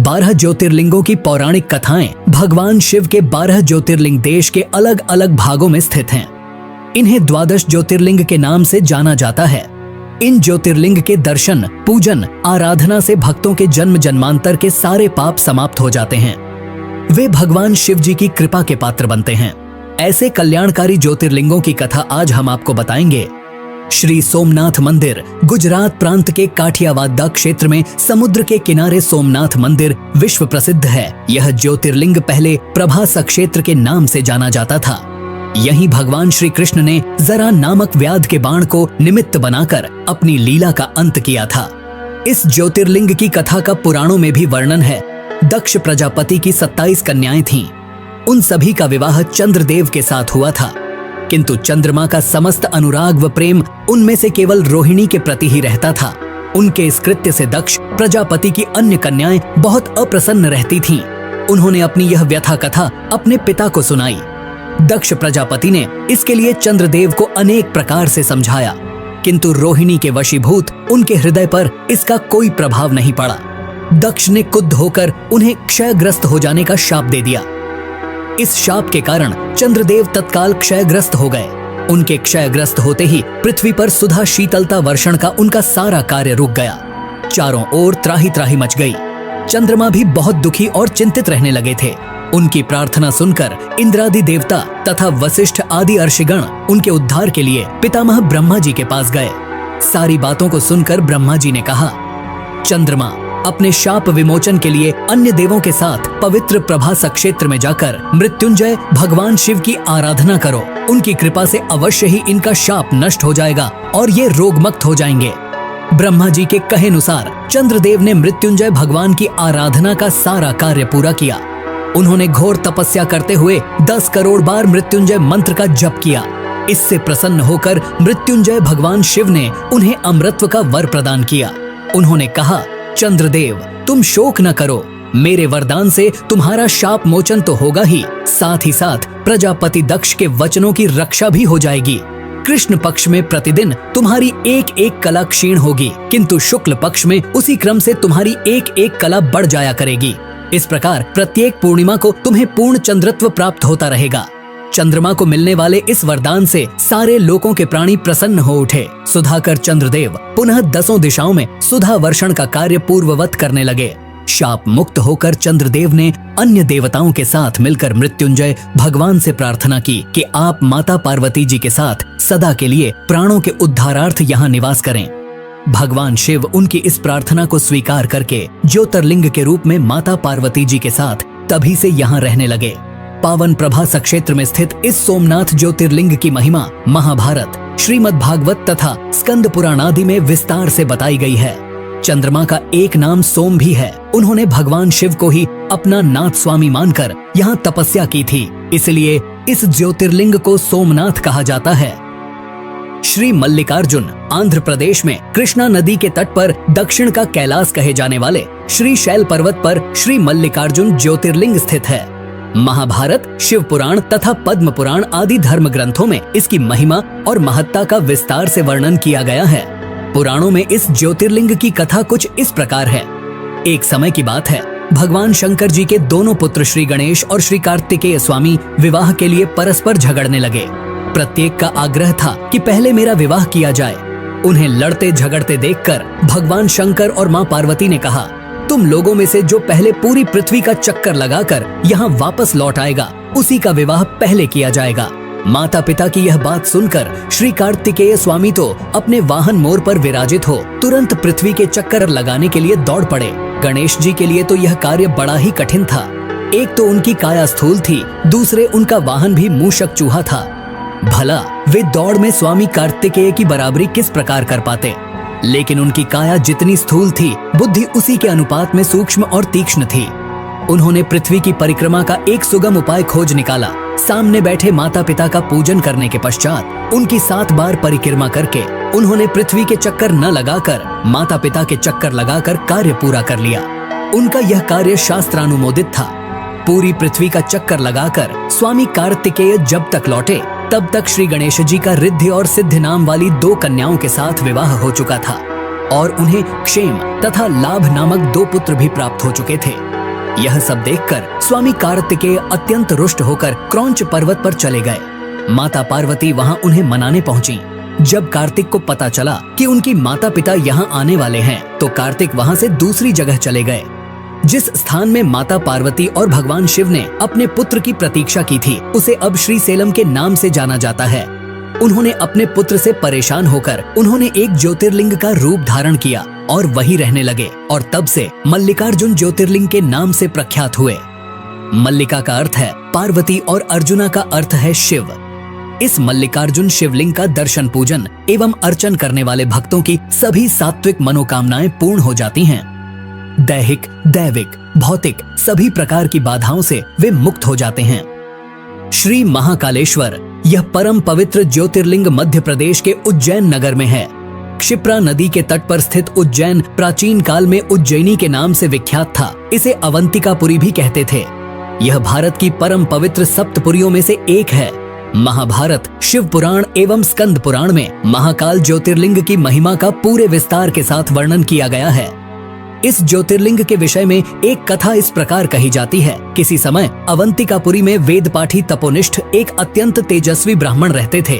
12 ज्योतिर्लिंगों की पौराणिक कथाएं भगवान शिव के 12 ज्योतिर्लिंग देश के अलग अलग भागों में स्थित हैं। इन्हें द्वादश ज्योतिर्लिंग के नाम से जाना जाता है। इन ज्योतिर्लिंग के दर्शन, पूजन, आराधना से भक्तों के जन्म जन्मांतर के सारे पाप समाप्त हो जाते हैं। वे भगवान शिव जी की कृपा के पात्र बनते हैं। ऐसे कल्याणकारी ज्योतिर्लिंगों की कथा आज हम आपको बताएंगे। श्री सोमनाथ मंदिर गुजरात प्रांत के काठियावाड़ क्षेत्र में समुद्र के किनारे सोमनाथ मंदिर विश्व प्रसिद्ध है। यह ज्योतिर्लिंग पहले प्रभास क्षेत्र के नाम से जाना जाता था। यहीं भगवान श्री कृष्ण ने जरा नामक व्याध के बाण को निमित्त बनाकर अपनी लीला का अंत किया था। इस ज्योतिर्लिंग की कथा का पुराणों में भी वर्णन है। दक्ष प्रजापति की 27 कन्याएं थीं। उन सभी का विवाह चंद्रदेव के साथ हुआ था, किंतु चंद्रमा का समस्त अनुराग व प्रेम उनमें से केवल रोहिणी के प्रति ही रहता था। उनके इस कृत्य से दक्ष प्रजापति की अन्य कन्याएं बहुत अप्रसन्न रहती थीं। उन्होंने अपनी यह व्यथा कथा अपने पिता को सुनाई। दक्ष प्रजापति ने इसके लिए चंद्रदेव को अनेक प्रकार से समझाया, किंतु रोहिणी के वशीभूत उनके हृदय पर इसका कोई प्रभाव नहीं पड़ा। दक्ष ने क्रुद्ध होकर उन्हें क्षयग्रस्त हो जाने का शाप दे दिया। इस शाप के कारण चंद्रदेव तत्काल क्षयग्रस्त हो गए। उनके क्षयग्रस्त होते ही पृथ्वी पर सुधा शीतलता वर्षण का उनका सारा कार्य रुक गया। चारों ओर त्राही त्राही मच गई। चंद्रमा भी बहुत दुखी और चिंतित रहने लगे थे। उनकी प्रार्थना सुनकर इंद्रादि देवता तथा वशिष्ठ आदि अर्षिगण उनके उद्धार के लिए पितामह ब्रह्मा जी के पास गए। सारी बातों को सुनकर ब्रह्मा जी ने कहा, चंद्रमा, अपने शाप विमोचन के लिए अन्य देवों के साथ पवित्र प्रभास क्षेत्र में जाकर मृत्युंजय भगवान शिव की आराधना करो। उनकी कृपा से अवश्य ही इनका शाप नष्ट हो जाएगा और ये रोगमुक्त हो जाएंगे। ब्रह्मा जी के कहे अनुसार चंद्रदेव ने मृत्युंजय भगवान की आराधना का सारा कार्य पूरा किया। उन्होंने घोर तपस्या करते हुए 10 करोड़ बार मृत्युंजय मंत्र का जप किया। इससे प्रसन्न होकर मृत्युंजय भगवान शिव ने उन्हें अमृतत्व का वर प्रदान किया। उन्होंने कहा, चंद्रदेव, तुम शोक न करो। मेरे वरदान से तुम्हारा शाप मोचन तो होगा ही, साथ ही साथ प्रजापति दक्ष के वचनों की रक्षा भी हो जाएगी। कृष्ण पक्ष में प्रतिदिन तुम्हारी एक एक कला क्षीण होगी, किंतु शुक्ल पक्ष में उसी क्रम से तुम्हारी एक एक कला बढ़ जाया करेगी। इस प्रकार प्रत्येक पूर्णिमा को तुम्हें पूर्ण चंद्रत्व प्राप्त होता रहेगा। चंद्रमा को मिलने वाले इस वरदान से सारे लोकों के प्राणी प्रसन्न हो उठे। सुधाकर चंद्रदेव पुनः 10 दिशाओं में सुधा वर्षण का कार्य पूर्ववत करने लगे। शाप मुक्त होकर चंद्रदेव ने अन्य देवताओं के साथ मिलकर मृत्युंजय भगवान से प्रार्थना की कि आप माता पार्वती जी के साथ सदा के लिए प्राणों के उद्धारार्थ यहाँ निवास करें। भगवान शिव उनकी इस प्रार्थना को स्वीकार करके ज्योतिर्लिंग के रूप में माता पार्वती जी के साथ तभी से यहाँ रहने लगे। पावन प्रभास क्षेत्र में स्थित इस सोमनाथ ज्योतिर्लिंग की महिमा महाभारत, श्रीमद् भागवत तथा स्कंद पुराण आदि में विस्तार से बताई गई है। चंद्रमा का एक नाम सोम भी है। उन्होंने भगवान शिव को ही अपना नाथ स्वामी मानकर यहाँ तपस्या की थी, इसलिए इस ज्योतिर्लिंग को सोमनाथ कहा जाता है। श्री मल्लिकार्जुन आंध्र प्रदेश में कृष्णा नदी के तट पर दक्षिण का कैलाश कहे जाने वाले श्री शैल पर्वत पर श्री मल्लिकार्जुन ज्योतिर्लिंग स्थित है। महाभारत, शिव पुराण तथा पद्म पुराण आदि धर्म ग्रंथों में इसकी महिमा और महत्ता का विस्तार से वर्णन किया गया है। पुराणों में इस ज्योतिर्लिंग की कथा कुछ इस प्रकार है। एक समय की बात है, भगवान शंकर जी के दोनों पुत्र श्री गणेश और श्री कार्तिकेय स्वामी विवाह के लिए परस्पर झगड़ने लगे। प्रत्येक का आग्रह था कि पहले मेरा विवाह किया जाए। उन्हें लड़ते झगड़ते देखकर भगवान शंकर और मां पार्वती ने कहा, तुम लोगों में से जो पहले पूरी पृथ्वी का चक्कर लगाकर यहाँ वापस लौट आएगा, उसी का विवाह पहले किया जाएगा। माता पिता की यह बात सुनकर श्री कार्तिकेय स्वामी तो अपने वाहन मोर पर विराजित हो तुरंत पृथ्वी के चक्कर लगाने के लिए दौड़ पड़े। गणेश जी के लिए तो यह कार्य बड़ा ही कठिन था। एक तो उनकी काया स्थूल थी, दूसरे उनका वाहन भी मूषक चूहा था। भला वे दौड़ में स्वामी कार्तिकेय की बराबरी किस प्रकार कर पाते। लेकिन उनकी काया जितनी स्थूल थी, बुद्धि उसी के अनुपात में सूक्ष्म और तीक्ष्ण थी। उन्होंने पृथ्वी की परिक्रमा का एक सुगम उपाय खोज निकाला। सामने बैठे माता पिता का पूजन करने के पश्चात उनकी 7 बार परिक्रमा करके उन्होंने पृथ्वी के चक्कर न लगाकर माता पिता के चक्कर लगाकर कार्य पूरा कर लिया। उनका यह कार्य शास्त्रानुमोदित था। पूरी पृथ्वी का चक्कर लगाकर स्वामी कार्तिकेय जब तक लौटे तब तक श्री गणेश जी का रिद्धि और सिद्धि नाम वाली 2 कन्याओं के साथ विवाह हो चुका था। और उन्हें क्षेम तथा लाभ नामक 2 पुत्र भी प्राप्त हो चुके थे। यह सब देखकर स्वामी कार्तिकेय अत्यंत रुष्ट होकर क्रौंच पर्वत पर चले गए। माता पार्वती वहां उन्हें मनाने पहुंची। जब कार्तिक को पता चला कि उनकी माता पिता यहाँ आने वाले हैं, तो कार्तिक वहां से दूसरी जगह चले गए। जिस स्थान में माता पार्वती और भगवान शिव ने अपने पुत्र की प्रतीक्षा की थी, उसे अब श्रीसेलम के नाम से जाना जाता है। उन्होंने अपने पुत्र से परेशान होकर उन्होंने एक ज्योतिर्लिंग का रूप धारण किया और वहीं रहने लगे और तब से मल्लिकार्जुन ज्योतिर्लिंग के नाम से प्रख्यात हुए। मल्लिका का अर्थ है पार्वती और अर्जुना का अर्थ है शिव। इस मल्लिकार्जुन शिवलिंग का दर्शन पूजन एवं अर्चन करने वाले भक्तों की सभी सात्विक मनोकामनाएं पूर्ण हो जाती हैं। दैहिक, दैविक, भौतिक सभी प्रकार की बाधाओं से वे मुक्त हो जाते हैं। श्री महाकालेश्वर यह परम पवित्र ज्योतिर्लिंग मध्य प्रदेश के उज्जैन नगर में है। क्षिप्रा नदी के तट पर स्थित उज्जैन प्राचीन काल में उज्जैनी के नाम से विख्यात था। इसे अवंतिकापुरी भी कहते थे। यह भारत की परम पवित्र सप्तपुरियों में से एक है। महाभारत, शिव पुराण एवं स्कंद पुराण में महाकाल ज्योतिर्लिंग की महिमा का पूरे विस्तार के साथ वर्णन किया गया है। इस ज्योतिर्लिंग के विषय में एक कथा इस प्रकार कही जाती है। किसी समय अवंतिकापुरी में वेदपाठी तपोनिष्ठ एक अत्यंत तेजस्वी ब्राह्मण रहते थे।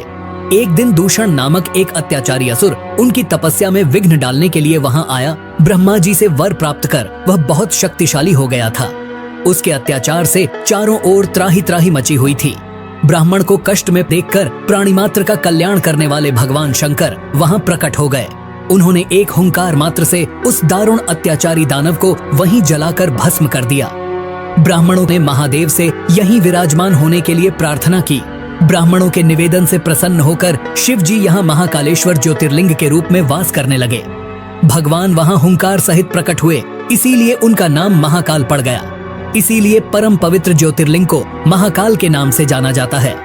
एक दिन दूषण नामक एक अत्याचारी असुर उनकी तपस्या में विघ्न डालने के लिए वहां आया। ब्रह्मा जी से वर प्राप्त कर वह बहुत शक्तिशाली हो गया था। उसके अत्याचार से चारों ओर त्राही त्राही मची हुई थी। ब्राह्मण को कष्ट में देखकर प्राणी मात्र का कल्याण करने वाले भगवान शंकर वहां प्रकट हो गए। उन्होंने एक हुंकार मात्र से उस दारुण अत्याचारी दानव को वहीं जलाकर भस्म कर दिया। ब्राह्मणों ने महादेव से यहीं विराजमान होने के लिए प्रार्थना की। ब्राह्मणों के निवेदन से प्रसन्न होकर शिव जी यहाँ महाकालेश्वर ज्योतिर्लिंग के रूप में वास करने लगे। भगवान वहाँ हुंकार सहित प्रकट हुए, इसीलिए उनका नाम महाकाल पड़ गया। इसीलिए परम पवित्र ज्योतिर्लिंग को महाकाल के नाम से जाना जाता है।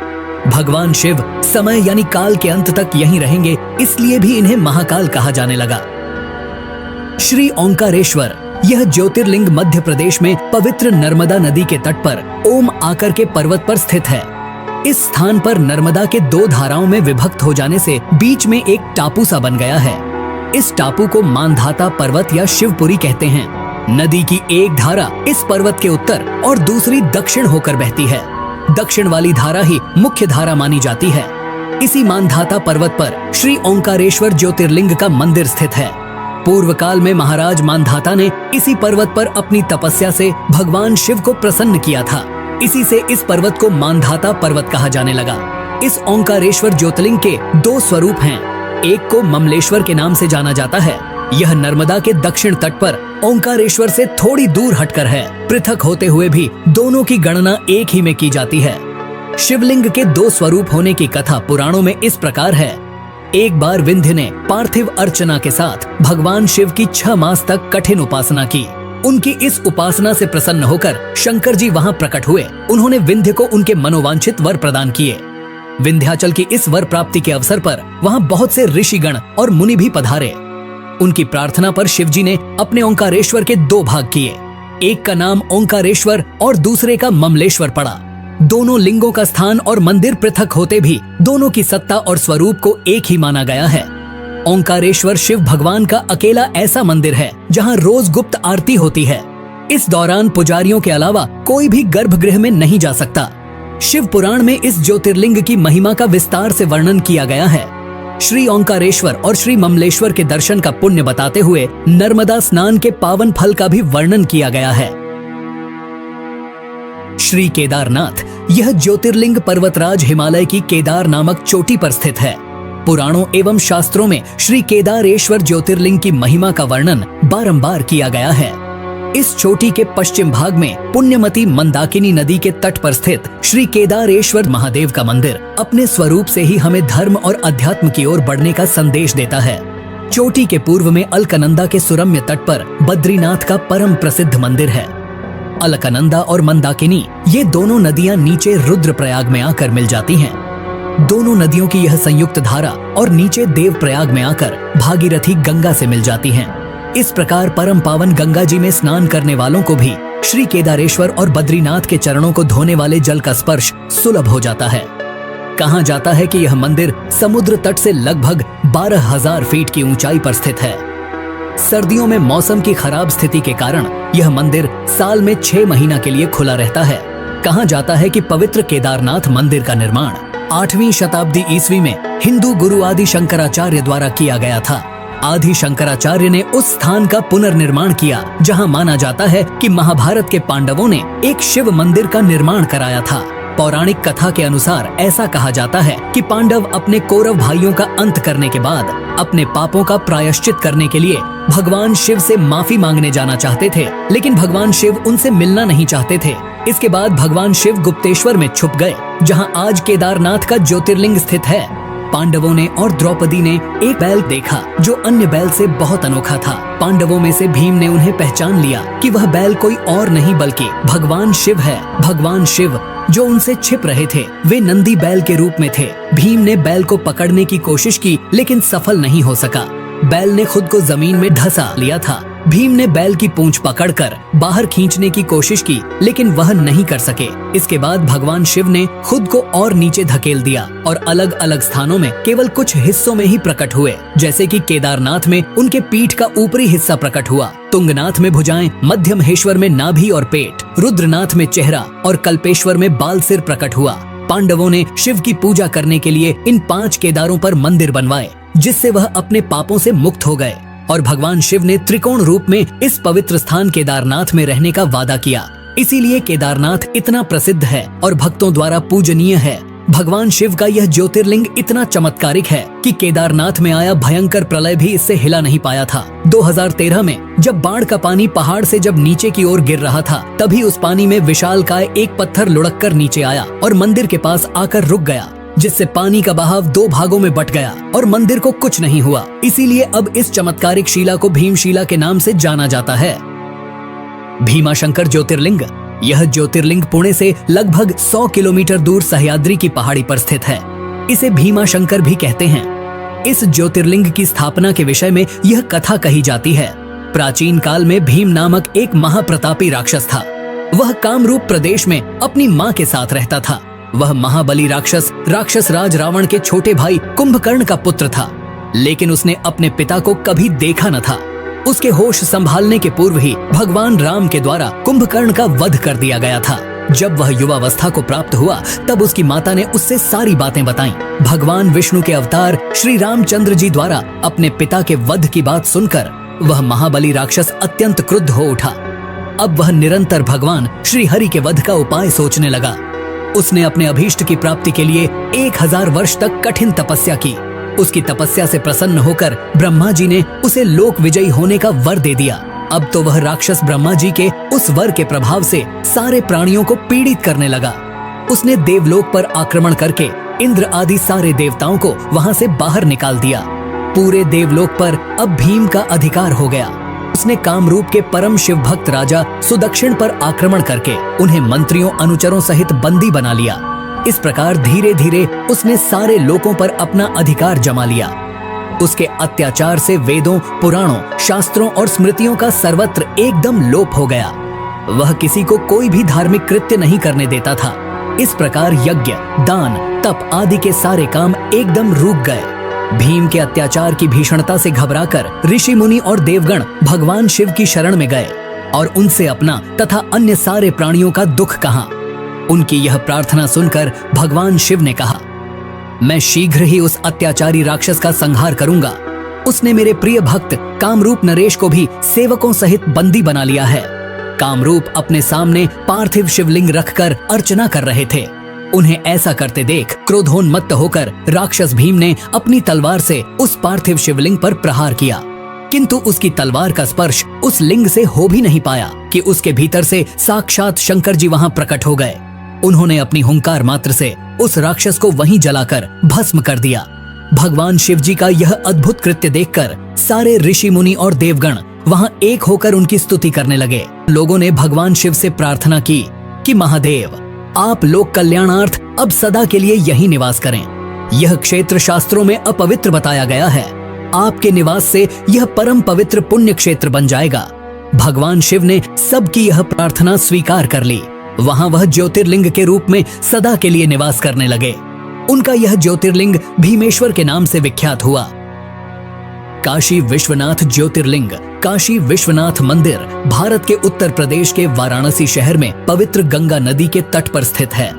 भगवान शिव समय यानी काल के अंत तक यहीं रहेंगे, इसलिए भी इन्हें महाकाल कहा जाने लगा। श्री ओंकारेश्वर यह ज्योतिर्लिंग मध्य प्रदेश में पवित्र नर्मदा नदी के तट पर ओम आकर के पर्वत पर स्थित है। इस स्थान पर नर्मदा के 2 धाराओं में विभक्त हो जाने से बीच में एक टापू सा बन गया है। इस टापू को मानधाता पर्वत या शिवपुरी कहते हैं। नदी की एक धारा इस पर्वत के उत्तर और दूसरी दक्षिण होकर बहती है। दक्षिण वाली धारा ही मुख्य धारा मानी जाती है। इसी मानधाता पर्वत पर श्री ओंकारेश्वर ज्योतिर्लिंग का मंदिर स्थित है। पूर्व काल में महाराज मानधाता ने इसी पर्वत पर अपनी तपस्या से भगवान शिव को प्रसन्न किया था। इसी से इस पर्वत को मानधाता पर्वत कहा जाने लगा। इस ओंकारेश्वर ज्योतिर्लिंग के 2 स्वरूप हैं। एक को ममलेश्वर के नाम से जाना जाता है। यह नर्मदा के दक्षिण तट पर ओंकारेश्वर से थोड़ी दूर हटकर है। पृथक होते हुए भी दोनों की गणना एक ही में की जाती है। शिवलिंग के 2 स्वरूप होने की कथा पुराणों में इस प्रकार है। एक बार विंध्य ने पार्थिव अर्चना के साथ भगवान शिव की 6 मास तक कठिन उपासना की। उनकी इस उपासना से प्रसन्न होकर शंकर जी वहां प्रकट हुए। उन्होंने विंध्य को उनके मनोवांछित वर प्रदान किए। विंध्याचल की इस वर प्राप्ति के अवसर पर वहां बहुत से ऋषिगण और मुनि भी पधारे। उनकी प्रार्थना पर शिवजी ने अपने ओंकारेश्वर के 2 भाग किए। एक का नाम ओंकारेश्वर और दूसरे का ममलेश्वर पड़ा। दोनों लिंगों का स्थान और मंदिर पृथक होते भी दोनों की सत्ता और स्वरूप को एक ही माना गया है। ओंकारेश्वर शिव भगवान का अकेला ऐसा मंदिर है जहां रोज गुप्त आरती होती है। इस दौरान पुजारियों के अलावा कोई भी गर्भगृह में नहीं जा सकता। शिव पुराण में इस ज्योतिर्लिंग की महिमा का विस्तार से वर्णन किया गया है। श्री ओंकारेश्वर और श्री ममलेश्वर के दर्शन का पुण्य बताते हुए नर्मदा स्नान के पावन फल का भी वर्णन किया गया है। श्री केदारनाथ यह ज्योतिर्लिंग पर्वतराज हिमालय की केदार नामक चोटी पर स्थित है। पुराणों एवं शास्त्रों में श्री केदारेश्वर ज्योतिर्लिंग की महिमा का वर्णन बारंबार किया गया है। इस चोटी के पश्चिम भाग में पुण्यमती मंदाकिनी नदी के तट पर स्थित श्री केदारेश्वर महादेव का मंदिर अपने स्वरूप से ही हमें धर्म और अध्यात्म की ओर बढ़ने का संदेश देता है। चोटी के पूर्व में अलकनंदा के सुरम्य तट पर बद्रीनाथ का परम प्रसिद्ध मंदिर है। अलकनंदा और मंदाकिनी ये दोनों नदियां नीचे रुद्रप्रयाग में आकर मिल जाती हैं। दोनों नदियों की यह संयुक्त धारा और नीचे देवप्रयाग में आकर भागीरथी गंगा से मिल जाती हैं। इस प्रकार परम पावन गंगा जी में स्नान करने वालों को भी श्री केदारेश्वर और बद्रीनाथ के चरणों को धोने वाले जल का स्पर्श सुलभ हो जाता है। कहा जाता है कि यह मंदिर समुद्र तट से लगभग 12,000 फीट की ऊंचाई पर स्थित है। सर्दियों में मौसम की खराब स्थिति के कारण यह मंदिर साल में 6 महीना के लिए खुला रहता है। कहा जाता है कि पवित्र केदारनाथ मंदिर का निर्माण 8वीं शताब्दी ईस्वी में हिंदू गुरु आदि शंकराचार्य द्वारा किया गया था। आदि शंकराचार्य ने उस स्थान का पुनर्निर्माण किया जहां माना जाता है कि महाभारत के पांडवों ने एक शिव मंदिर का निर्माण कराया था। पौराणिक कथा के अनुसार ऐसा कहा जाता है कि पांडव अपने कौरव भाइयों का अंत करने के बाद अपने पापों का प्रायश्चित करने के लिए भगवान शिव से माफी मांगने जाना चाहते थे, लेकिन भगवान शिव उनसे मिलना नहीं चाहते थे। इसके बाद भगवान शिव गुप्तेश्वर में छुप गए, जहां आज केदारनाथ का ज्योतिर्लिंग स्थित है। पांडवों ने और द्रौपदी ने एक बैल देखा जो अन्य बैल से बहुत अनोखा था। पांडवों में से भीम ने उन्हें पहचान लिया कि वह बैल कोई और नहीं बल्कि भगवान शिव है। भगवान शिव जो उनसे छिप रहे थे वे नंदी बैल के रूप में थे। भीम ने बैल को पकड़ने की कोशिश की लेकिन सफल नहीं हो सका। बैल ने खुद को जमीन में धंसा लिया था। भीम ने बैल की पूंछ पकड़कर बाहर खींचने की कोशिश की लेकिन वह नहीं कर सके। इसके बाद भगवान शिव ने खुद को और नीचे धकेल दिया और अलग अलग स्थानों में केवल कुछ हिस्सों में ही प्रकट हुए, जैसे कि केदारनाथ में उनके पीठ का ऊपरी हिस्सा प्रकट हुआ, तुंगनाथ में भुजाएं, मध्य महेश्वर में नाभि और पेट, रुद्रनाथ में चेहरा और कल्पेश्वर में बाल सिर प्रकट हुआ। पांडवों ने शिव की पूजा करने के लिए इन 5 केदारों पर मंदिर बनवाए, जिससे वह अपने पापों से मुक्त हो गए और भगवान शिव ने त्रिकोण रूप में इस पवित्र स्थान केदारनाथ में रहने का वादा किया। इसीलिए केदारनाथ इतना प्रसिद्ध है और भक्तों द्वारा पूजनीय है। भगवान शिव का यह ज्योतिर्लिंग इतना चमत्कारिक है कि केदारनाथ में आया भयंकर प्रलय भी इससे हिला नहीं पाया था। 2013 में जब बाढ़ का पानी पहाड़ से जब नीचे की ओर गिर रहा था, तभी उस पानी में विशालकाय एक पत्थर लुढ़ककर नीचे आया और मंदिर के पास आकर रुक गया, जिससे पानी का बहाव 2 भागों में बट गया और मंदिर को कुछ नहीं हुआ। इसीलिए अब इस चमत्कारिक शिला को भीमशिला के नाम से जाना जाता है। भीमाशंकर ज्योतिर्लिंग। यह ज्योतिर्लिंग पुणे से लगभग 100 किलोमीटर दूर सह्याद्री की पहाड़ी पर स्थित है। इसे भीमाशंकर भी कहते हैं। इस ज्योतिर्लिंग की स्थापना के विषय में यह कथा कही जाती है। प्राचीन काल में भीम नामक एक महाप्रतापी राक्षस था। वह कामरूप प्रदेश में अपनी माँ के साथ रहता था। वह महाबली राक्षस राज रावण के छोटे भाई कुंभकर्ण का पुत्र था, लेकिन उसने अपने पिता को कभी देखा न था। उसके होश संभालने के पूर्व ही भगवान राम के द्वारा कुंभकर्ण का वध कर दिया गया था। जब वह युवावस्था को प्राप्त हुआ तब उसकी माता ने उससे सारी बातें बताईं। भगवान विष्णु के अवतार श्री रामचंद्र जी द्वारा अपने पिता के वध की बात सुनकर वह महाबली राक्षस अत्यंत क्रुद्ध हो उठा। अब वह निरंतर भगवान श्री हरि के वध का उपाय सोचने लगा। उसने अपने अभीष्ट की प्राप्ति के लिए 1000 वर्ष तक कठिन तपस्या की। उसकी तपस्या से प्रसन्न होकर ब्रह्मा जी ने उसे लोक विजयी होने का वर दे दिया। अब तो वह राक्षस ब्रह्मा जी के उस वर के प्रभाव से सारे प्राणियों को पीड़ित करने लगा। उसने देवलोक पर आक्रमण करके इंद्र आदि सारे देवताओं को वहां से बाहर निकाल दिया। पूरे देवलोक पर अब भीम का अधिकार हो गया। उसने कामरूप के परम शिव भक्त राजा सुदक्षिण पर आक्रमण करके उन्हें मंत्रियों अनुचरों सहित बंदी बना लिया। इस प्रकार धीरे धीरे उसने सारे लोकों पर अपना अधिकार जमा लिया। उसके अत्याचार से वेदों, पुराणों, शास्त्रों और स्मृतियों का सर्वत्र एकदम लोप हो गया। वह किसी को कोई भी धार्मिक कृत्य नहीं करने देता था। इस प्रकार यज्ञ, दान, तप आदि के सारे काम एकदम रुक गए। भीम के अत्याचार की भीषणता से घबराकर ऋषि मुनि और देवगण भगवान शिव की शरण में गए और उनसे अपना तथा अन्य सारे प्राणियों का दुख कहा। उनकी यह प्रार्थना सुनकर भगवान शिव ने कहा, मैं शीघ्र ही उस अत्याचारी राक्षस का संहार करूंगा। उसने मेरे प्रिय भक्त कामरूप नरेश को भी सेवकों सहित बंदी बना लिया है। कामरूप अपने सामने पार्थिव शिवलिंग रखकर अर्चना कर रहे थे। उन्हें ऐसा करते देख क्रोधोन्मत्त होकर राक्षस भीम ने अपनी तलवार से उस पार्थिव शिवलिंग पर प्रहार किया, किंतु उसकी तलवार का स्पर्श उस लिंग से हो भी नहीं पाया कि उसके भीतर से साक्षात शंकर जी वहां प्रकट हो गए। उन्होंने अपनी हुंकार मात्र से उस राक्षस को वहीं जलाकर भस्म कर दिया। भगवान शिव जी का यह अद्भुत कृत्य देखकर सारे ऋषि मुनि और देवगण वहां एक होकर उनकी स्तुति करने लगे। लोगों ने भगवान शिव से प्रार्थना की कि महादेव, आप लोक कल्याणार्थ अब सदा के लिए यहीं निवास करें। यह क्षेत्र शास्त्रों में अपवित्र बताया गया है। आपके निवास से यह परम पवित्र पुण्य क्षेत्र बन जाएगा। भगवान शिव ने सबकी यह प्रार्थना स्वीकार कर ली। वहां वह ज्योतिर्लिंग के रूप में सदा के लिए निवास करने लगे। उनका यह ज्योतिर्लिंग भीमेश्वर के नाम से विख्यात हुआ। काशी विश्वनाथ ज्योतिर्लिंग। काशी विश्वनाथ मंदिर भारत के उत्तर प्रदेश के वाराणसी शहर में पवित्र गंगा नदी के तट पर स्थित है।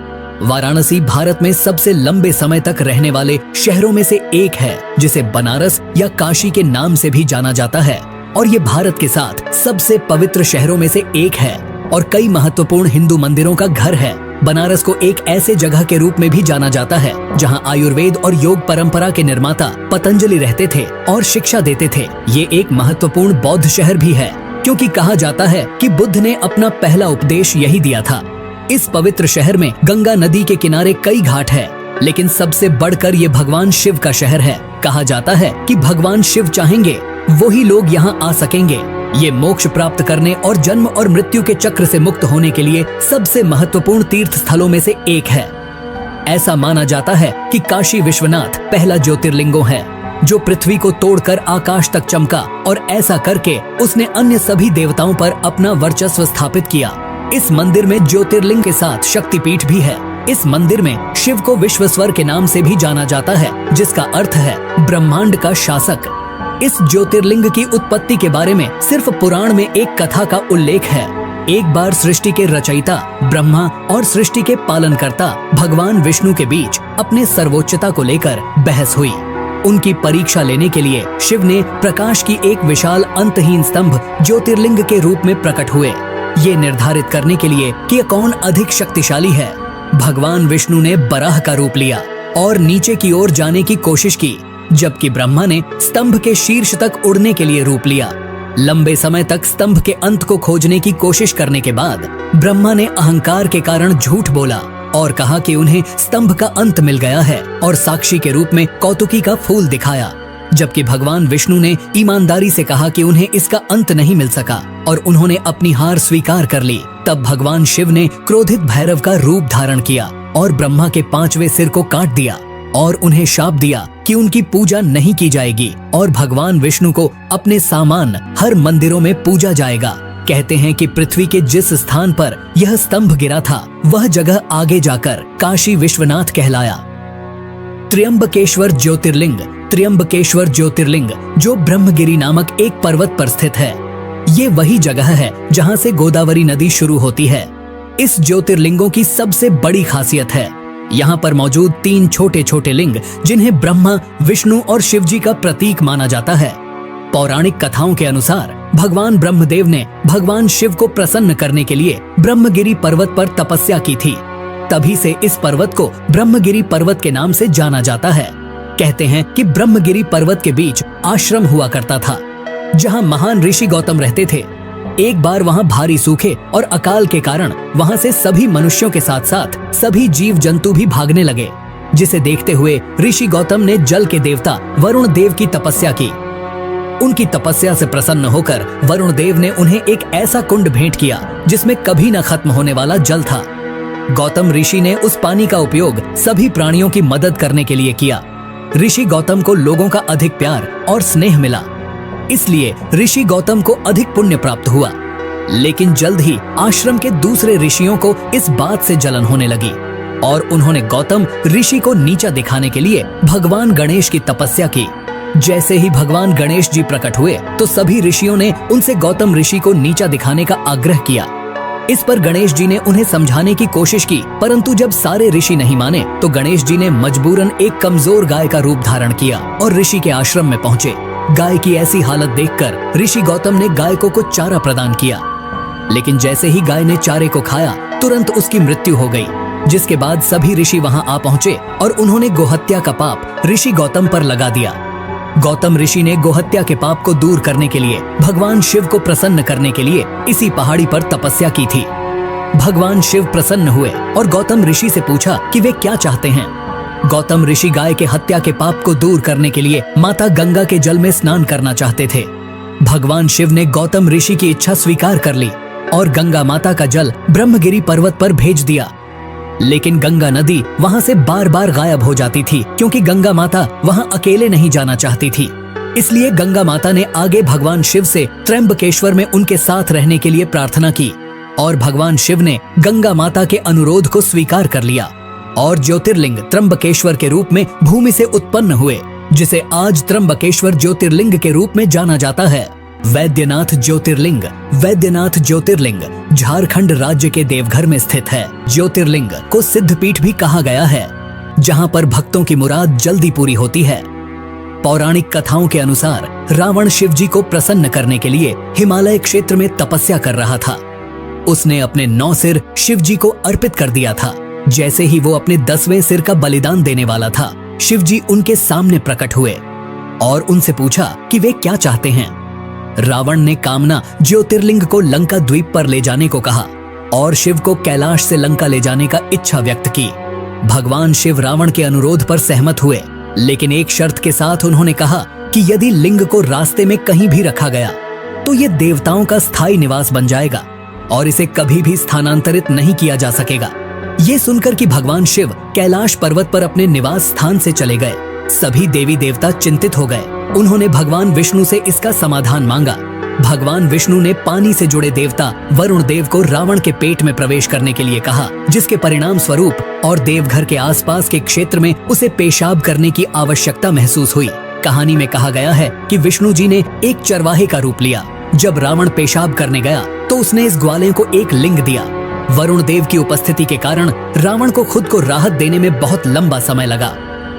वाराणसी भारत में सबसे लंबे समय तक रहने वाले शहरों में से एक है, जिसे बनारस या काशी के नाम से भी जाना जाता है, और ये भारत के साथ सबसे पवित्र शहरों में से एक है और कई महत्वपूर्ण हिंदू मंदिरों का घर है। बनारस को एक ऐसे जगह के रूप में भी जाना जाता है जहां आयुर्वेद और योग परंपरा के निर्माता पतंजलि रहते थे और शिक्षा देते थे। ये एक महत्वपूर्ण बौद्ध शहर भी है, क्योंकि कहा जाता है कि बुद्ध ने अपना पहला उपदेश यही दिया था। इस पवित्र शहर में गंगा नदी के किनारे कई घाट है, लेकिन सबसे बढ़कर ये भगवान शिव का शहर है। कहा जाता है कि भगवान शिव चाहेंगे वही लोग यहाँ आ सकेंगे। ये मोक्ष प्राप्त करने और जन्म और मृत्यु के चक्र से मुक्त होने के लिए सबसे महत्वपूर्ण तीर्थ स्थलों में से एक है। ऐसा माना जाता है कि काशी विश्वनाथ पहला ज्योतिर्लिंगो है जो पृथ्वी को तोड़कर आकाश तक चमका, और ऐसा करके उसने अन्य सभी देवताओं पर अपना वर्चस्व स्थापित किया। इस मंदिर में ज्योतिर्लिंग के साथ शक्तिपीठ भी है। इस मंदिर में शिव को विश्वेश्वर के नाम से भी जाना जाता है, जिसका अर्थ है ब्रह्मांड का शासक। इस ज्योतिर्लिंग की उत्पत्ति के बारे में सिर्फ पुराण में एक कथा का उल्लेख है। एक बार सृष्टि के रचयिता ब्रह्मा और सृष्टि के पालनकर्ता भगवान विष्णु के बीच अपने सर्वोच्चता को लेकर बहस हुई। उनकी परीक्षा लेने के लिए शिव ने प्रकाश की एक विशाल अंतहीन स्तंभ ज्योतिर्लिंग के रूप में प्रकट हुए, ये निर्धारित करने के लिए कि कौन अधिक शक्तिशाली है। भगवान विष्णु ने बराह का रूप लिया और नीचे की ओर जाने की कोशिश की, जबकि ब्रह्मा ने स्तंभ के शीर्ष तक उड़ने के लिए रूप लिया। लंबे समय तक स्तंभ के अंत को खोजने की कोशिश करने के बाद ब्रह्मा ने अहंकार के कारण झूठ बोला और कहा कि उन्हें स्तंभ का अंत मिल गया है, और साक्षी के रूप में कौतुकी का फूल दिखाया। जबकि भगवान विष्णु ने ईमानदारी से कहा कि उन्हें इसका अंत नहीं मिल सका और उन्होंने अपनी हार स्वीकार कर ली। तब भगवान शिव ने क्रोधित भैरव का रूप धारण किया और ब्रह्मा के 5वें सिर को काट दिया और उन्हें शाप दिया कि उनकी पूजा नहीं की जाएगी, और भगवान विष्णु को अपने सामान हर मंदिरों में पूजा जाएगा। कहते हैं कि पृथ्वी के जिस स्थान पर यह स्तंभ गिरा था, वह जगह आगे जाकर काशी विश्वनाथ कहलाया। त्र्यंबकेश्वर ज्योतिर्लिंग। त्र्यंबकेश्वर ज्योतिर्लिंग जो ब्रह्मगिरी नामक एक पर्वत पर स्थित है, ये वही जगह है जहाँ से गोदावरी नदी शुरू होती है। इस ज्योतिर्लिंगों की सबसे बड़ी खासियत है यहाँ पर मौजूद 3 छोटे छोटे लिंग, जिन्हें ब्रह्मा, विष्णु और शिव जी का प्रतीक माना जाता है। पौराणिक कथाओं के अनुसार भगवान ब्रह्मदेव ने भगवान शिव को प्रसन्न करने के लिए ब्रह्मगिरी पर्वत पर तपस्या की थी। तभी से इस पर्वत को ब्रह्मगिरी पर्वत के नाम से जाना जाता है। कहते हैं कि ब्रह्मगिरी पर्वत के बीच आश्रम हुआ करता था, जहाँ महान ऋषि गौतम रहते थे। एक बार वहाँ भारी सूखे और अकाल के कारण वहाँ से सभी मनुष्यों के साथ साथ सभी जीव जंतु भी भागने लगे, जिसे देखते हुए ऋषि गौतम ने जल के देवता वरुण देव की तपस्या की। उनकी तपस्या से प्रसन्न होकर वरुण देव ने उन्हें एक ऐसा कुंड भेंट किया जिसमें कभी न खत्म होने वाला जल था। गौतम ऋषि ने उस पानी का उपयोग सभी प्राणियों की मदद करने के लिए किया। ऋषि गौतम को लोगों का अधिक प्यार और स्नेह मिला, इसलिए ऋषि गौतम को अधिक पुण्य प्राप्त हुआ। लेकिन जल्द ही आश्रम के दूसरे ऋषियों को इस बात से जलन होने लगी और उन्होंने गौतम ऋषि को नीचा दिखाने के लिए भगवान गणेश की तपस्या की। जैसे ही भगवान गणेश जी प्रकट हुए तो सभी ऋषियों ने उनसे गौतम ऋषि को नीचा दिखाने का आग्रह किया। इस पर गणेश जी ने उन्हें समझाने की कोशिश की, परंतु जब सारे ऋषि नहीं माने तो गणेश जी ने मजबूरन एक कमजोर गाय का रूप धारण किया और ऋषि के आश्रम में पहुँचे। गाय की ऐसी हालत देखकर ऋषि गौतम ने गाय को कुछ चारा प्रदान किया, लेकिन जैसे ही गाय ने चारे को खाया तुरंत उसकी मृत्यु हो गई। जिसके बाद सभी ऋषि वहां आ पहुंचे और उन्होंने गोहत्या का पाप ऋषि गौतम पर लगा दिया। गौतम ऋषि ने गोहत्या के पाप को दूर करने के लिए भगवान शिव को प्रसन्न करने के लिए इसी पहाड़ी पर तपस्या की थी। भगवान शिव प्रसन्न हुए और गौतम ऋषि से पूछा कि वे क्या चाहते हैं। गौतम ऋषि गाय के हत्या के पाप को दूर करने के लिए माता गंगा के जल में स्नान करना चाहते थे। भगवान शिव ने गौतम ऋषि की इच्छा स्वीकार कर ली और गंगा माता का जल ब्रह्मगिरी पर्वत पर भेज दिया। लेकिन गंगा नदी वहां से बार बार गायब हो जाती थी, क्योंकि गंगा माता वहां अकेले नहीं जाना चाहती थी। इसलिए गंगा माता ने आगे भगवान शिव से त्र्यंबकेश्वर में उनके साथ रहने के लिए प्रार्थना की और भगवान शिव ने गंगा माता के अनुरोध को स्वीकार कर लिया और ज्योतिर्लिंग त्र्यंबकेश्वर के रूप में भूमि से उत्पन्न हुए। जिसे आज त्र्यंबकेश्वर ज्योतिर्लिंग के रूप में जाना जाता है। वैद्यनाथ ज्योतिर्लिंग। वैद्यनाथ ज्योतिर्लिंग झारखंड राज्य के देवघर में स्थित है। ज्योतिर्लिंग को सिद्धपीठ भी कहा गया है, जहां पर भक्तों की मुराद जल्दी पूरी होती है। पौराणिक कथाओं के अनुसार रावण शिव जी को प्रसन्न करने के लिए हिमालय क्षेत्र में तपस्या कर रहा था। उसने अपने 9 सिर शिव जी को अर्पित कर दिया था। जैसे ही वो अपने 10वें सिर का बलिदान देने वाला था, शिव जी उनके सामने प्रकट हुए और उनसे पूछा कि वे क्या चाहते हैं। रावण ने कामना ज्योतिर्लिंग को लंका द्वीप पर ले जाने को कहा और शिव को कैलाश से लंका ले जाने का इच्छा व्यक्त की। भगवान शिव रावण के अनुरोध पर सहमत हुए, लेकिन एक शर्त के साथ उन्होंने कहा कि यदि लिंग को रास्ते में कहीं भी रखा गया तो ये देवताओं का स्थायी निवास बन जाएगा और इसे कभी भी स्थानांतरित नहीं किया जा सकेगा। ये सुनकर कि भगवान शिव कैलाश पर्वत पर अपने निवास स्थान से चले गए, सभी देवी देवता चिंतित हो गए। उन्होंने भगवान विष्णु से इसका समाधान मांगा। भगवान विष्णु ने पानी से जुड़े देवता वरुण देव को रावण के पेट में प्रवेश करने के लिए कहा, जिसके परिणाम स्वरूप और देवघर के आसपास के क्षेत्र में उसे पेशाब करने की आवश्यकता महसूस हुई। कहानी में कहा गया है कि विष्णु जी ने एक चरवाहे का रूप लिया। जब रावण पेशाब करने गया तो उसने इस ग्वाले को एक लिंग दिया। वरुण देव की उपस्थिति के कारण रावण को खुद को राहत देने में बहुत लंबा समय लगा।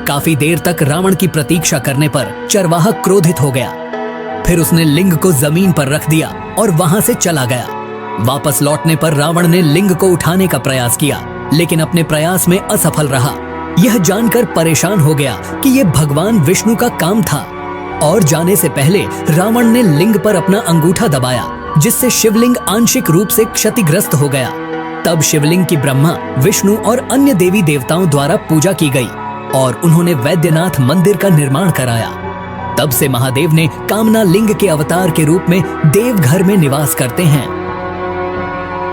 काफी देर तक रावण की प्रतीक्षा करने पर चरवाहा क्रोधित हो गया। फिर उसने लिंग को जमीन पर रख दिया और वहां से चला गया। वापस लौटने पर रावण ने लिंग को उठाने का प्रयास किया, लेकिन अपने प्रयास में असफल रहा। यह जानकर परेशान हो गया कि यह भगवान विष्णु का काम था और जाने से पहले रावण ने लिंग पर अपना अंगूठा दबाया, जिससे शिवलिंग आंशिक रूप से क्षतिग्रस्त हो गया। तब शिवलिंग की ब्रह्मा, विष्णु और अन्य देवी देवताओं द्वारा पूजा की गई और उन्होंने वैद्यनाथ मंदिर का निर्माण कराया। तब से महादेव ने कामना लिंग के अवतार के रूप में देवघर में निवास करते हैं।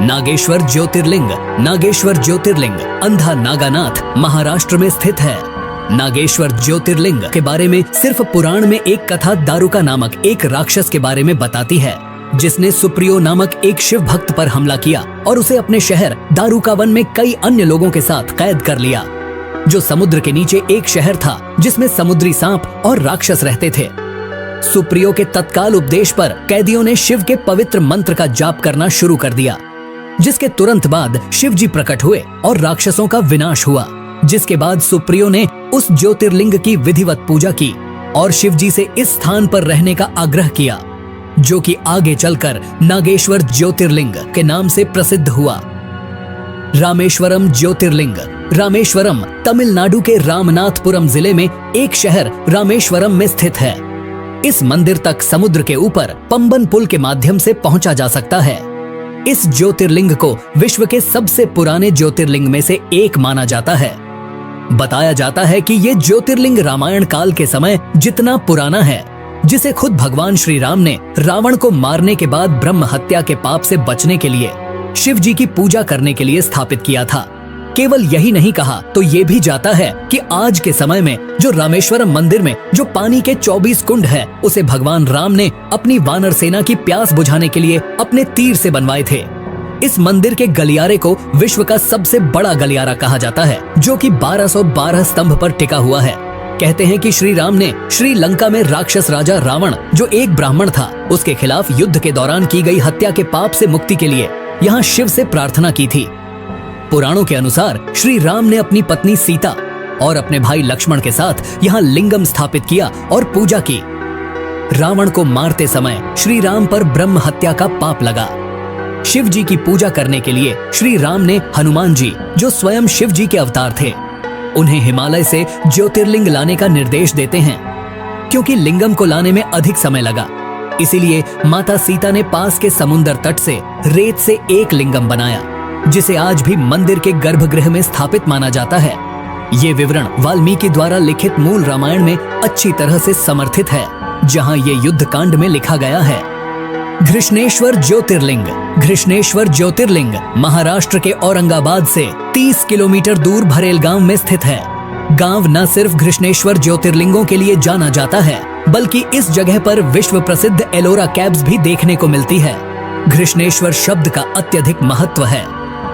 नागेश्वर ज्योतिर्लिंग। नागेश्वर ज्योतिर्लिंग अंधा नागानाथ महाराष्ट्र में स्थित है। नागेश्वर ज्योतिर्लिंग के बारे में सिर्फ पुराण में एक कथा दारुका नामक एक राक्षस के बारे में बताती है, जिसने सुप्रियो नामक एक शिव भक्त पर हमला किया और उसे अपने शहर दारुकावन में कई अन्य लोगों के साथ कैद कर लिया, जो समुद्र के नीचे एक शहर था जिसमें समुद्री सांप और राक्षस रहते थे। सुप्रियो के तत्काल उपदेश पर कैदियों ने शिव के पवित्र मंत्र का जाप करना शुरू कर दिया, जिसके तुरंत बाद शिव जी प्रकट हुए और राक्षसों का विनाश हुआ। जिसके बाद सुप्रियो ने उस ज्योतिर्लिंग की विधिवत पूजा की और शिव जी से इस स्थान पर रहने का आग्रह किया, जो कि आगे चलकर नागेश्वर ज्योतिर्लिंग के नाम से प्रसिद्ध हुआ। रामेश्वरम ज्योतिर्लिंग। रामेश्वरम तमिलनाडु के रामनाथपुरम जिले में एक शहर रामेश्वरम में स्थित है। इस मंदिर तक समुद्र के ऊपर पंबन पुल के माध्यम से पहुंचा जा सकता है। इस ज्योतिर्लिंग को विश्व के सबसे पुराने ज्योतिर्लिंग में से एक माना जाता है। बताया जाता है कि ये ज्योतिर्लिंग रामायण काल के समय जितना पुराना है, जिसे खुद भगवान श्री राम ने रावण को मारने के बाद ब्रह्म हत्या के पाप से बचने के लिए शिव जी की पूजा करने के लिए स्थापित किया था। केवल यही नहीं कहा तो ये भी जाता है कि आज के समय में जो रामेश्वरम मंदिर में जो पानी के 24 कुंड है, उसे भगवान राम ने अपनी वानर सेना की प्यास बुझाने के लिए अपने तीर से बनवाए थे। इस मंदिर के गलियारे को विश्व का सबसे बड़ा गलियारा कहा जाता है, जो कि 1212 स्तंभ पर टिका हुआ है। कहते हैं कि श्री राम ने श्रीलंका में राक्षस राजा रावण, जो एक ब्राह्मण था, उसके खिलाफ युद्ध के दौरान की गई हत्या के पाप से मुक्ति के लिए यहाँ शिव से प्रार्थना की थी। पुराणों के अनुसार श्री राम ने अपनी पत्नी सीता और अपने भाई लक्ष्मण के साथ यहाँ लिंगम स्थापित किया और पूजा की। रावण को मारते समय श्री राम पर ब्रह्म हत्या का पाप लगा। शिव जी की पूजा करने के लिए श्री राम ने हनुमान जी, जो स्वयं शिव जी के अवतार थे, उन्हें हिमालय से ज्योतिर्लिंग लाने का निर्देश देते हैं। क्योंकि लिंगम को लाने में अधिक समय लगा, इसीलिए माता सीता ने पास के समुद्र तट से रेत से एक लिंगम बनाया, जिसे आज भी मंदिर के गर्भगृह में स्थापित माना जाता है। ये विवरण वाल्मीकि द्वारा लिखित मूल रामायण में अच्छी तरह से समर्थित है, जहां ये युद्ध कांड में लिखा गया है। घृष्णेश्वर ज्योतिर्लिंग। घृष्णेश्वर ज्योतिर्लिंग महाराष्ट्र के औरंगाबाद से 30 किलोमीटर दूर भरेल गांव में स्थित है। गांव न सिर्फ घृष्णेश्वर ज्योतिर्लिंगों के लिए जाना जाता है, बल्कि इस जगह पर विश्व प्रसिद्ध एलोरा कैव्स भी देखने को मिलती है। घृष्णेश्वर शब्द का अत्यधिक महत्व है,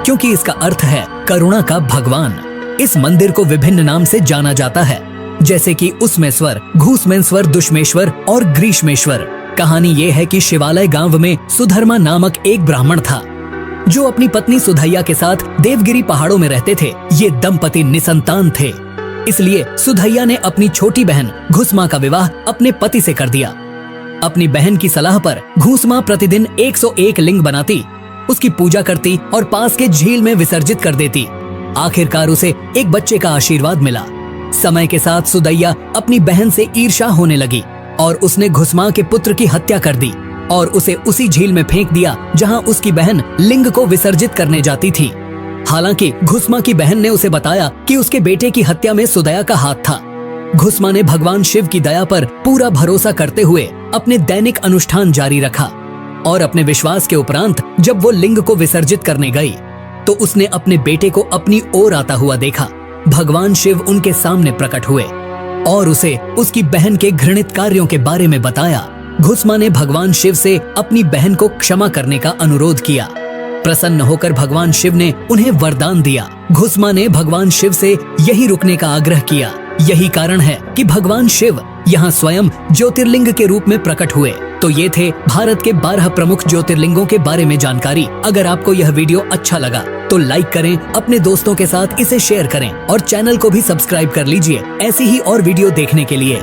क्योंकि इसका अर्थ है करुणा का भगवान। इस मंदिर को विभिन्न नाम से जाना जाता है, जैसे कि उसमेश्वर, घूसमेश्वर, दुष्मेश्वर और ग्रीष्मेश्वर। कहानी ये है कि शिवालय गांव में सुधर्मा नामक एक ब्राह्मण था जो अपनी पत्नी सुधैया के साथ देवगिरी पहाड़ों में रहते थे। ये दंपति निसंतान थे, इसलिए सुधैया ने अपनी छोटी बहन घुसमा का विवाह अपने पति से कर दिया। अपनी बहन की सलाह पर घुसमा प्रतिदिन 101 लिंग बनाती, उसकी पूजा करती और पास के झील में विसर्जित कर देती। आखिरकार उसे एक बच्चे का आशीर्वाद मिला। समय के साथ सुधैया अपनी बहन से ईर्ष्या होने लगी और उसने घुसमा के पुत्र की हत्या कर दी और उसे उसी झील में फेंक दिया जहां उसकी बहन लिंग को विसर्जित करने जाती थी। हालांकि घुसमा की बहन ने उसे बताया कि उसके बेटे की हत्या में सुधैया का हाथ था। घुसमा ने भगवान शिव की दया पर पूरा भरोसा करते हुए अपने दैनिक अनुष्ठान जारी रखा और अपने विश्वास के उपरांत जब वो लिंग को विसर्जित करने गई तो उसने अपने बेटे को अपनी ओर आता हुआ देखा। भगवान शिव उनके सामने प्रकट हुए और उसे उसकी बहन के घृणित कार्यों के बारे में बताया। घुसमा ने भगवान शिव से अपनी बहन को क्षमा करने का अनुरोध किया। प्रसन्न होकर भगवान शिव ने उन्हें वरदान दिया। घुसमा ने भगवान शिव से यही रुकने का आग्रह किया। यही कारण है कि भगवान शिव यहाँ स्वयं ज्योतिर्लिंग के रूप में प्रकट हुए। तो ये थे भारत के 12 प्रमुख ज्योतिर्लिंगों के बारे में जानकारी। अगर आपको यह वीडियो अच्छा लगा तो लाइक करें, अपने दोस्तों के साथ इसे शेयर करें और चैनल को भी सब्सक्राइब कर लीजिए ऐसी ही और वीडियो देखने के लिए।